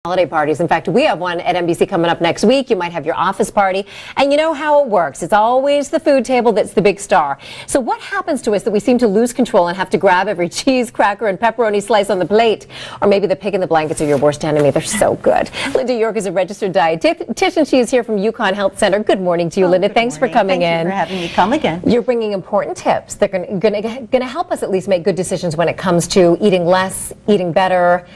Holiday parties. In fact, we have one at NBC coming up next week. You might have your office party, and you know how it works. It's always the food table that's the big star. So what happens to us that we seem to lose control and have to grab every cheese, cracker, and pepperoni slice on the plate? Or maybe the pig in the blankets are your worst enemy. They're so good. Linda York is a registered dietitian. She is here from Yukon Health Center. Good morning to you, Linda. Thanks for coming in. Thank you for having me come again. You're bringing important tips that are going to help us at least make good decisions when it comes to eating less, eating better,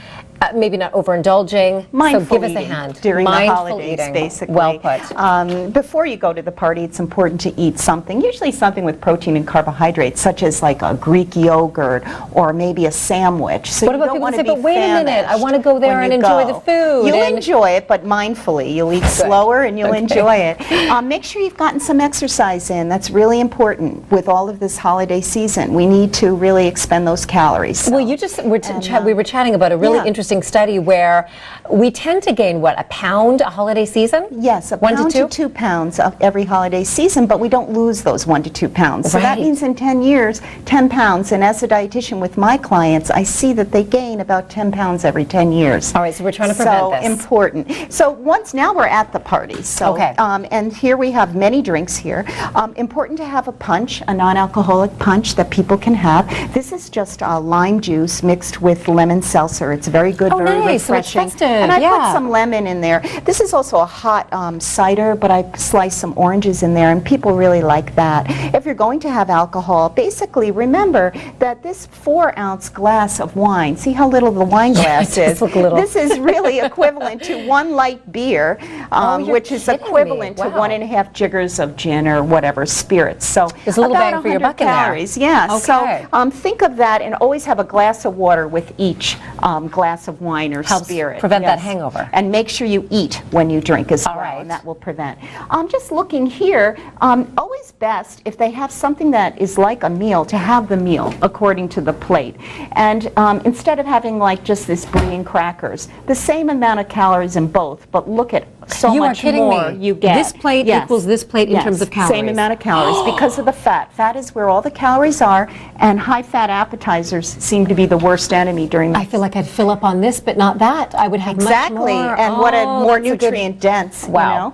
maybe not overindulging. Mindful so give us eating a hand. during Mindful the holidays, eating. basically. Well put. Before you go to the party, it's important to eat something, usually something with protein and carbohydrates, such as like a Greek yogurt or maybe a sandwich. So what about people who say, but wait a minute, I want to go there and enjoy the food. You'll enjoy it, but mindfully. You'll eat slower and you'll enjoy it. Make sure you've gotten some exercise in. That's really important with all of this holiday season. We need to really expend those calories. So. Well, you just we were chatting about a really interesting study where we tend to gain, what, a pound a holiday season? Yes, a pound to 2 pounds of every holiday season, but we don't lose those 1 to 2 pounds. So that means in 10 years, 10 pounds. And as a dietitian with my clients, I see that they gain about 10 pounds every 10 years. All right, so we're trying to prevent this. So important. So now we're at the party. So, and here we have many drinks here. Important to have a punch, a non-alcoholic punch that people can have. This is just lime juice mixed with lemon seltzer. It's very good, very refreshing. And I put some lemon in there. This is also a hot cider, but I sliced some oranges in there, and people really like that. If you're going to have alcohol, basically remember that this 4-ounce glass of wine, see how little the wine glass is? This is really equivalent to 1 light beer, which is equivalent to 1.5 jiggers of gin or whatever spirits. So there's a little bang for your buck in there. Yeah. So think of that, and always have a glass of water with each glass of wine or spirit. Prevent that hangover. And make sure you eat when you drink as well, and that will prevent. Just looking here, always best if they have something that is like a meal, to have the meal according to the plate. And instead of having like just this brie and crackers, the same amount of calories in both, but look at so much more you get. This plate equals this plate in terms of calories. Same amount of calories because of the fat. Fat is where all the calories are, and high-fat appetizers seem to be the worst enemy during the I feel like I'd fill up on this, but not that. I would have much more. And what a more nutrient-dense, you know.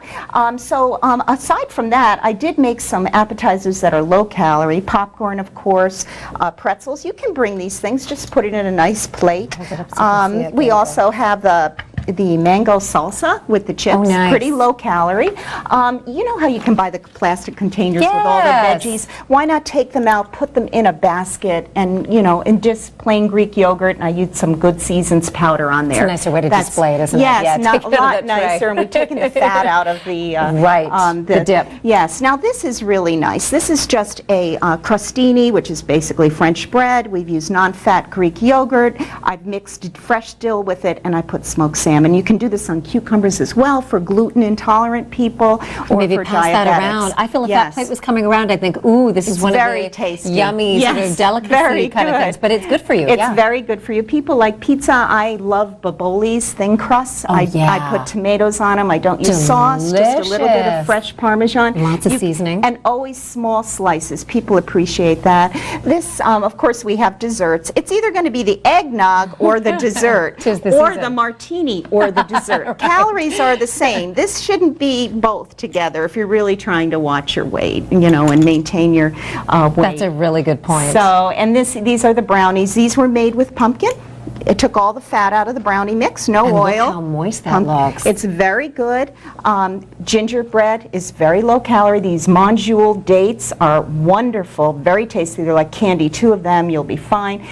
So aside from that, I did make some appetizers that are low-calorie. Popcorn, of course, pretzels. You can bring these things. Just put it in a nice plate. We also have the mango salsa with the chips, pretty low calorie. You know how you can buy the plastic containers with all the veggies? Why not take them out, put them in a basket, and and just plain Greek yogurt, and I used some Good Seasons powder on there. It's a nicer way to display it, isn't it? Yes, a lot nicer, and we've taken the fat out of the the dip. Yes, now this is really nice. This is just a crostini, which is basically French bread. We've used non-fat Greek yogurt. I've mixed fresh dill with it, and I put smoked salmon. You can do this on cucumbers as well for gluten intolerant people, or maybe for pass diabetics. That around. I feel if that plate was coming around, I'd think, ooh, this is one of the yummy sort of delicacy kind of things. But it's good for you. It's very good for you. People like pizza. I love Baboli's thin crusts. I put tomatoes on them. I don't use sauce. Just a little bit of fresh Parmesan. Lots of seasoning. And always small slices. People appreciate that. This, of course, we have desserts. It's either going to be the eggnog or the dessert, or the martini or the dessert. Calories are the same. This shouldn't be both together if you're really trying to watch your weight, and maintain your weight. That's a really good point. So, and these are the brownies. These were made with pumpkin. It took all the fat out of the brownie mix, no oil. Look how moist that looks. It's very good. Gingerbread is very low calorie. These Monjul dates are wonderful, very tasty. They're like candy. 2 of them, you'll be fine.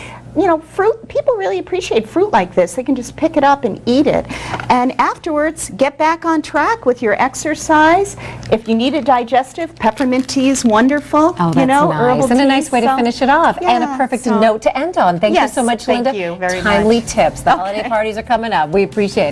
Fruit, people really appreciate fruit like this. They can just pick it up and eat it. And afterwards, get back on track with your exercise. If you need a digestive, peppermint tea is wonderful. Oh, that's nice. And a nice way to finish it off. And a perfect note to end on. Thank you so much, Linda. Thank you very much. Timely tips. The holiday parties are coming up. We appreciate it.